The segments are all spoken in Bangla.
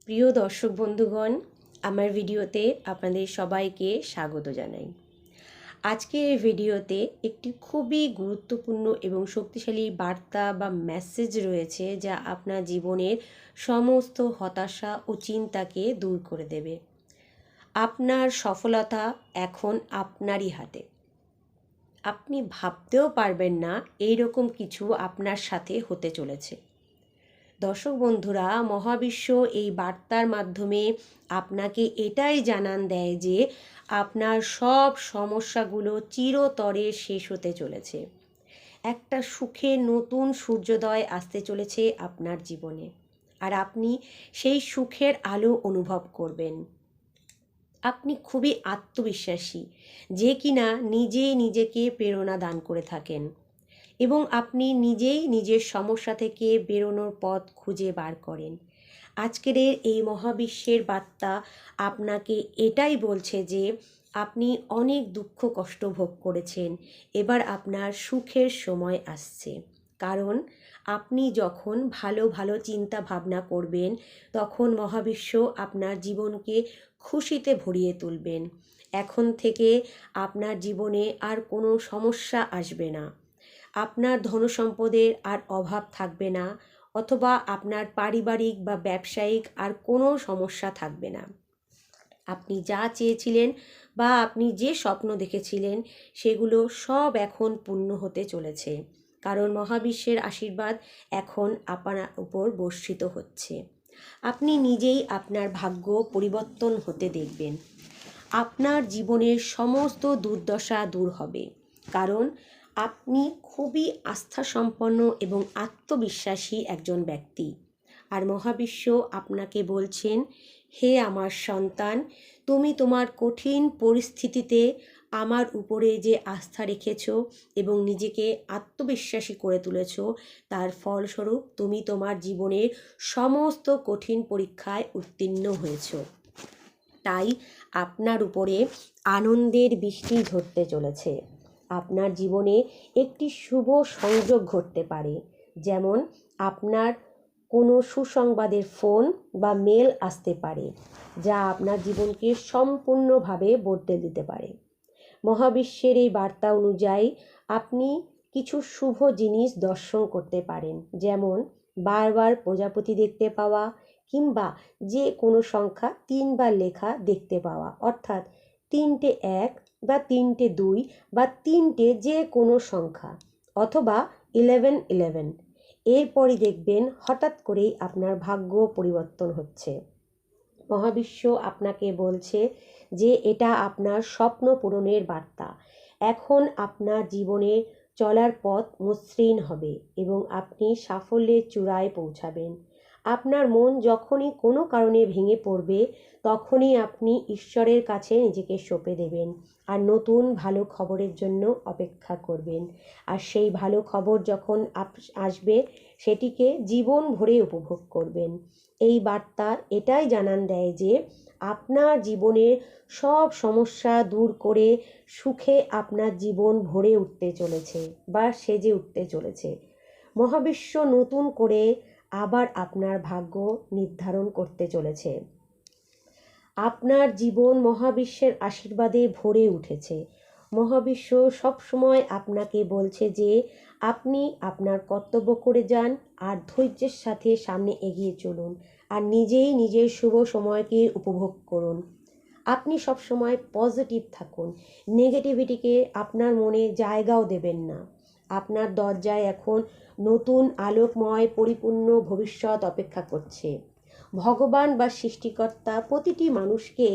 প্রিয় দর্শক বন্ধুগণ, আমার ভিডিওতে আপনাদের সবাইকে স্বাগত জানাই। আজকের এই ভিডিওতে একটি খুবই গুরুত্বপূর্ণ এবং শক্তিশালী বার্তা বা মেসেজ রয়েছে, যা আপনার জীবনের সমস্ত হতাশা ও চিন্তাকে দূর করে দেবে। আপনার সফলতা এখন আপনারই হাতে। আপনি ভাবতেও পারবেন না এইরকম কিছু আপনার সাথে হতে চলেছে। দর্শক বন্ধুরা, মহাবিশ্ব এই বার্তার মাধ্যমে আপনাকে এটাই জানান দেয় যে আপনার সব সমস্যাগুলো চিরতরে শেষ হতে চলেছে। একটা সুখের নতুন সূর্যোদয় আসতে চলেছে আপনার জীবনে, আর আপনি সেই সুখের আলো অনুভব করবেন। আপনি খুবই আত্মবিশ্বাসী, যে কিনা নিজেই নিজেকে প্রেরণা দান করে থাকেন, এবং আপনি নিজেই নিজের সমস্যা থেকে বেরোনোর পথ খুঁজে বার করেন। আজকের এই মহাবিশ্বের বার্তা আপনাকে এটাই বলছে যে আপনি অনেক দুঃখ কষ্ট ভোগ করেছেন, এবার আপনার সুখের সময় আসছে। কারণ আপনি যখন ভালো ভালো চিন্তা ভাবনা করবেন, তখন মহাবিশ্ব আপনার জীবনকে খুশিতে ভরিয়ে তুলবেন। এখন থেকে আপনার জীবনে আর কোনো সমস্যা আসবে না। আপনার ধনসম্পদের আর অভাব থাকবে না, অথবা আপনার পারিবারিক বা ব্যবসায়িক আর কোনো সমস্যা থাকবে না। আপনি যা চেয়েছিলেন বা আপনি যে স্বপ্ন দেখেছিলেন, সেগুলো সব এখন পূর্ণ হতে চলেছে। কারণ মহাবিশ্বের আশীর্বাদ এখন আপনার উপর বর্ষিত হচ্ছে। আপনি নিজেই আপনার ভাগ্য পরিবর্তন হতে দেখবেন। আপনার জীবনের সমস্ত দুর্দশা দূর হবে, কারণ আপনি খুবই আস্থাসম্পন্ন এবং আত্মবিশ্বাসী একজন ব্যক্তি। আর মহাবিশ্ব আপনাকে বলছেন, হে আমার সন্তান, তুমি তোমার কঠিন পরিস্থিতিতে আমার উপরে যে আস্থা রেখেছ এবং নিজেকে আত্মবিশ্বাসী করে তুলেছ, তার ফলস্বরূপ তুমি তোমার জীবনের সমস্ত কঠিন পরীক্ষায় উত্তীর্ণ হয়েছ। তাই আপনার উপরে আনন্দের বৃষ্টি ঝরতে চলেছে। আপনার জীবনে একটি শুভ সংযোগ ঘটতে পারে, যেমন আপনার কোনো সুসংবাদের ফোন বা মেল আসতে পারে, যা আপনার জীবনকে সম্পূর্ণভাবে বদলে দিতে পারে। মহাবিশ্বের এই বার্তা অনুযায়ী আপনি কিছু শুভ জিনিস দর্শন করতে পারেন, যেমন বারবার প্রজাপতি দেখতে পাওয়া, কিংবা যে কোনো সংখ্যা 3বার লেখা দেখতে পাওয়া, অর্থাৎ 3টে 1 বা 3টে 2 বা 3টে যে কোনো সংখ্যা, অথবা 1111। এরপরই দেখবেন হঠাৎ করেই আপনার ভাগ্য পরিবর্তন হচ্ছে। মহাবিশ্ব আপনাকে বলছে যে এটা আপনার স্বপ্ন পূরণের বার্তা। এখন আপনার জীবনে চলার পথ মসৃণ হবে এবং আপনি সাফল্যের চূড়ায় পৌঁছাবেন। আপনার মন যখনই কোনো কারণে ভেঙে পড়বে, তখনই আপনি ঈশ্বরের কাছে নিজেকে সঁপে দেবেন আর নতুন ভালো খবরের জন্য অপেক্ষা করবেন। আর সেই ভালো খবর যখন আসবে, সেটিকে জীবন ভরে উপভোগ করবেন। এই বার্তা এটাই জানান দেয় যে আপনার জীবনের সব সমস্যা দূর করে সুখে আপনার জীবন ভরে উঠতে চলেছে বা সেজে উঠতে চলেছে। মহাবিশ্ব নতুন করে আবার আপনার ভাগ্য নির্ধারণ করতে চলেছে। আপনার জীবন মহাবিশ্বের আশীর্বাদে ভরে উঠেছে। মহাবিশ্ব সবসময় আপনাকে বলছে যে আপনি আপনার কর্তব্য করে যান আর ধৈর্যের সাথে সামনে এগিয়ে চলুন, আর নিজেই নিজের শুভ সময়কে উপভোগ করুন। আপনি সবসময় পজিটিভ থাকুন, নেগেটিভিটিকে আপনার মনে জায়গাও দেবেন না। আপনার দরজায় এখন নতুন আলোকময় পরিপূর্ণ ভবিষ্যৎ অপেক্ষা করছে। ভগবান বা সৃষ্টিকর্তা প্রতিটি মানুষকে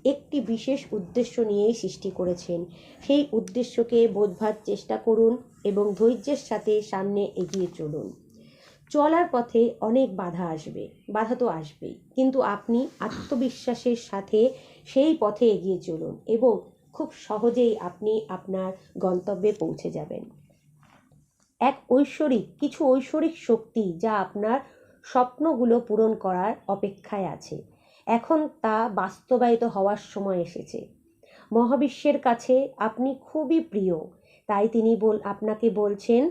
একটি বিশেষ উদ্দেশ্য নিয়েই সৃষ্টি করেছেন। সেই উদ্দেশ্যকে বোঝবার চেষ্টা করুন এবং ধৈর্যের সাথে সামনে এগিয়ে চলুন। চলার পথে অনেক বাধা আসবে, বাধা তো আসবেই, কিন্তু আপনি আত্মবিশ্বাসের সাথে সেই পথে এগিয়ে চলুন এবং খুব সহজেই আপনি আপনার গন্তব্যে পৌঁছে যাবেন। কিছু ঐশ্বরিক শক্তি যা আপনার স্বপ্নগুলো পূরণ করার অপেক্ষায় আছে, এখন তা বাস্তবায়িত হওয়ার সময় এসেছে। মহাবিশ্বের কাছে আপনি খুবই প্রিয়, তাই তিনি আপনাকে বলছেন,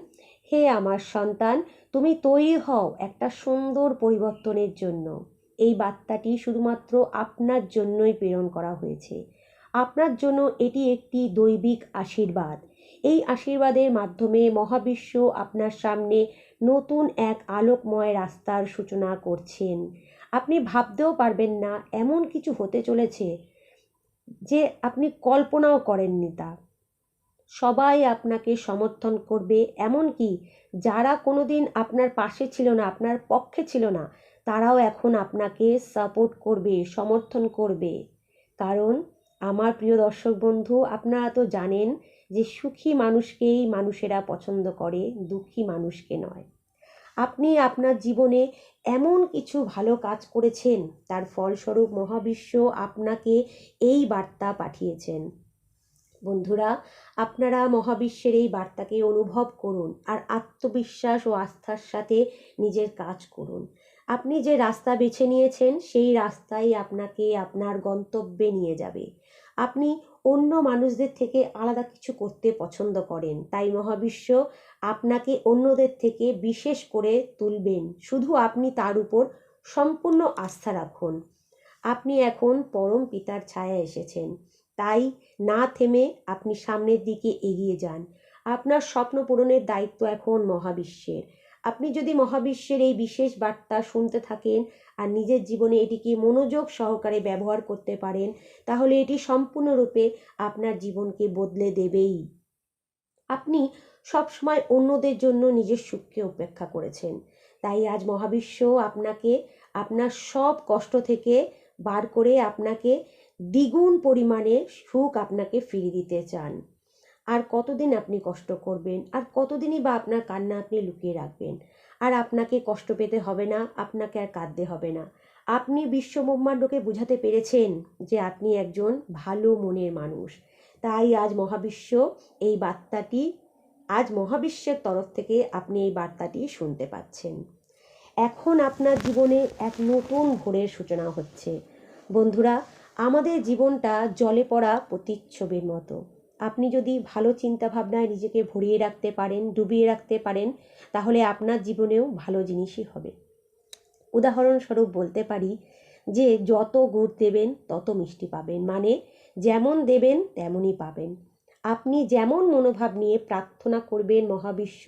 হে আমার সন্তান, তুমি তৈরি হও একটা সুন্দর পরিবর্তনের জন্য। এই বার্তাটি শুধুমাত্র আপনার জন্যই প্রেরণ করা হয়েছে। আপনার জন্য এটি একটি দৈবিক আশীর্বাদ। এই আশীর্বাদের মাধ্যমে মহাবিশ্ব আপনার সামনে নতুন এক আলোকময় রাস্তার সূচনা করছেন। আপনি ভাবতেও পারবেন না এমন কিছু হতে চলেছে যে আপনি কল্পনাও করেননি তা। সবাই আপনাকে সমর্থন করবে, এমনকি যারা কোনোদিন আপনার পাশে ছিল না, আপনার পক্ষে ছিল না, তারাও এখন আপনাকে সাপোর্ট করবে, সমর্থন করবে। কারণ আমার প্রিয় দর্শক বন্ধু, আপনারা তো জানেন যে সুখী মানুষকেই মানুষেরা পছন্দ করে, দুঃখী মানুষকে নয়। আপনি আপনার জীবনে এমন কিছু ভালো কাজ করেছেন, তার ফলস্বরূপ মহাবিশ্ব আপনাকে এই বার্তা পাঠিয়েছেন। বন্ধুরা, আপনারা মহাবিশ্বের এই বার্তাকে অনুভব করুন আর আত্মবিশ্বাস ও আস্থার সাথে নিজের কাজ করুন। আপনি যে রাস্তা বেছে নিয়েছেন সেই রাস্তাই আপনাকে আপনার গন্তব্যে নিয়ে যাবে। আপনি অন্য মানুষদের থেকে আলাদা কিছু করতে পছন্দ করেন, তাই মহাবিশ্ব আপনাকে অন্যদের থেকে বিশেষ করে তুলবেন। শুধু আপনি তার উপর সম্পূর্ণ আস্থা রাখুন। আপনি এখন পরম পিতার ছায়ায় এসেছেন, তাই না থেমে আপনি সামনের দিকে এগিয়ে যান। আপনার স্বপ্ন পূরণের দায়িত্ব এখন মহাবিশ্বের। আপনি যদি মহাবিশ্বের এই বিশেষ বার্তা শুনতে থাকেন আর নিজের জীবনে এটিকে মনোযোগ সহকারে ব্যবহার করতে পারেন, তাহলে এটি সম্পূর্ণরূপে আপনার জীবনকে বদলে দেবেই। আপনি সবসময় অন্যদের জন্য নিজের সুখকে উপেক্ষা করেছেন, তাই আজ মহাবিশ্ব আপনাকে আপনার সব কষ্ট থেকে বার করে আপনাকে দ্বিগুণ পরিমাণে সুখ আপনাকে ফিরিয়ে দিতে চান। আর কতদিন আপনি কষ্ট করবেন, আর কতদিনই বা আপনার কান্না আপনি লুকিয়ে রাখবেন? আর আপনাকে কষ্ট পেতে হবে না, আপনাকে আর কাঁদতে হবে না। আপনি বিশ্ব ব্রহ্মাণ্ডকে বোঝাতে পেরেছেন যে আপনি একজন ভালো মনের মানুষ। তাই আজ মহাবিশ্ব এই বার্তাটি, আজ মহাবিশ্বের তরফ থেকে আপনি এই বার্তাটি শুনতে পাচ্ছেন। এখন আপনার জীবনে এক নতুন ভোরের সূচনা হচ্ছে। বন্ধুরা, আমাদের জীবনটা জলে পড়া প্রতিচ্ছবির মতো। আপনি যদি ভালো চিন্তাভাবনায় নিজেকে ভরিয়ে রাখতে পারেন, ডুবিয়ে রাখতে পারেন, তাহলে আপনার জীবনেও ভালো জিনিসই হবে। উদাহরণস্বরূপ বলতে পারি যে যত গুড় দেবেন তত মিষ্টি পাবেন, মানে যেমন দেবেন তেমনই পাবেন। আপনি যেমন মনোভাব নিয়ে প্রার্থনা করবেন, মহাবিশ্ব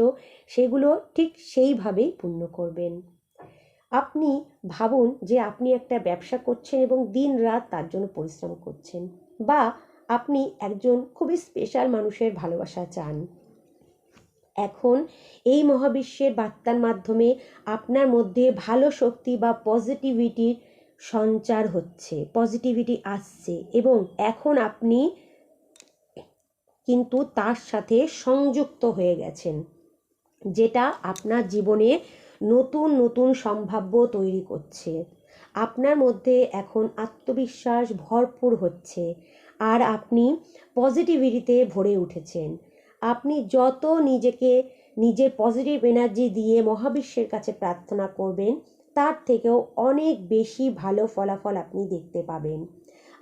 সেগুলো ঠিক সেইভাবেই পূর্ণ করবেন। আপনি ভাবুন যে আপনি একটা ব্যবসা করছেন এবং দিন রাত তার জন্য পরিশ্রম করছেন, বা আপনি একজন খুবই স্পেশাল মানুষের ভালোবাসা চান। এখন এই মহাবিশ্বের বার্তার মাধ্যমে আপনার মধ্যে ভালো শক্তি বা পজিটিভিটির সঞ্চার হচ্ছে, পজিটিভিটি আসছে, এবং এখন আপনি কিন্তু তার সাথে সংযুক্ত হয়ে গেছেন, যেটা আপনার জীবনে নতুন নতুন সম্ভাব্য তৈরি করছে। আপনার মধ্যে এখন আত্মবিশ্বাস ভরপুর হচ্ছে আর আপনি পজিটিভিটিতে ভরে উঠেছেন। আপনি যত নিজেকে নিজের পজিটিভ এনার্জি দিয়ে মহাবিশ্বের কাছে প্রার্থনা করবেন, তার থেকেও অনেক বেশি ভালো ফলাফল আপনি দেখতে পাবেন।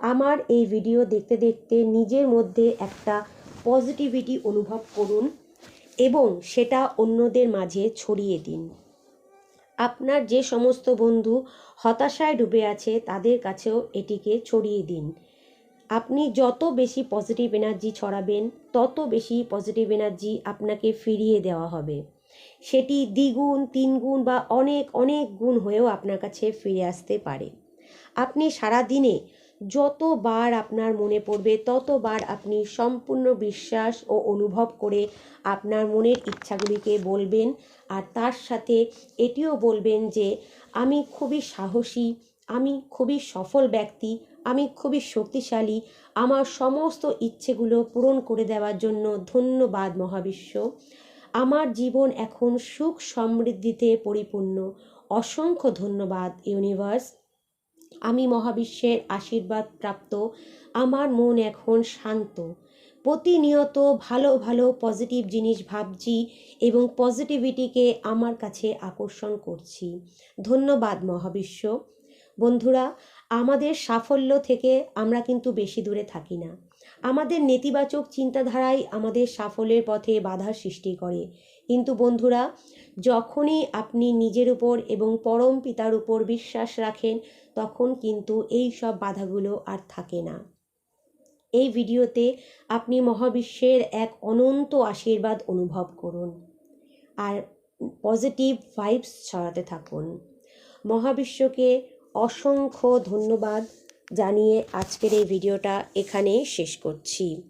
আমার এই ভিডিও দেখতে দেখতে নিজের মধ্যে একটা পজিটিভিটি অনুভব করুন এবং সেটা অন্যদের মাঝে ছড়িয়ে দিন। আপনার যে সমস্ত বন্ধু হতাশায় ডুবে আছে তাদের কাছেও এটিকে ছড়িয়ে দিন। আপনি যত বেশি পজিটিভ এনার্জি ছড়াবেন, তত বেশি পজিটিভ এনার্জি আপনাকে ফিরিয়ে দেওয়া হবে। সেটি দ্বিগুণ, তিনগুণ বা অনেক অনেক গুণ হয়েও আপনার কাছে ফিরে আসতে পারে। আপনি সারা দিনে যতবার আপনার মনে পড়বে ততবার আপনি সম্পূর্ণ বিশ্বাস ও অনুভব করে আপনার মনের ইচ্ছাগুলিকে বলবেন, আর তার সাথে এটিও বলবেন যে আমি খুবই সাহসী, আমি খুবই সফল ব্যক্তি, আমি খুবই শক্তিশালী, আমার সমস্ত ইচ্ছেগুলো পূরণ করে দেওয়ার জন্য ধন্যবাদ মহাবিশ্ব। আমার জীবন এখন সুখ সমৃদ্ধিতে পরিপূর্ণ, অসংখ্য ধন্যবাদ ইউনিভার্স। আমি মহাবিশ্বের আশীর্বাদ প্রাপ্ত, আমার মন এখন শান্ত, প্রতিনিয়ত ভালো ভালো পজিটিভ জিনিস ভাবছি এবং পজিটিভিটিকে আমার কাছে আকর্ষণ করছি। ধন্যবাদ মহাবিশ্ব। বন্ধুরা, আমাদের সাফল্য থেকে আমরা কিন্তু বেশি দূরে থাকি না। আমাদের নেতিবাচক চিন্তাধারাই আমাদের সাফল্যের পথে বাধার সৃষ্টি করে, কিন্তু বন্ধুরা, যখনই আপনি নিজের উপর এবং পরম পিতার উপর বিশ্বাস রাখেন, তখন কিন্তু এই সব বাধাগুলো আর থাকে না। এই ভিডিওতে আপনি মহাবিশ্বের এক অনন্ত আশীর্বাদ অনুভব করুন আর পজিটিভ ভাইবস ছড়াতে থাকুন। মহাবিশ্বকে অসংখ্য ধন্যবাদ জানিয়ে আজকের এই ভিডিওটা এখানেই শেষ করছি।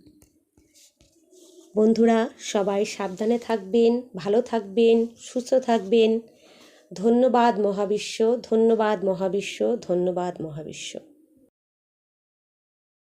বন্ধুরা, সবাই সাবধানে থাকবেন, ভালো থাকবেন, সুস্থ থাকবেন। ধন্যবাদ মহাবিশ্ব, ধন্যবাদ মহাবিশ্ব, ধন্যবাদ মহাবিশ্ব।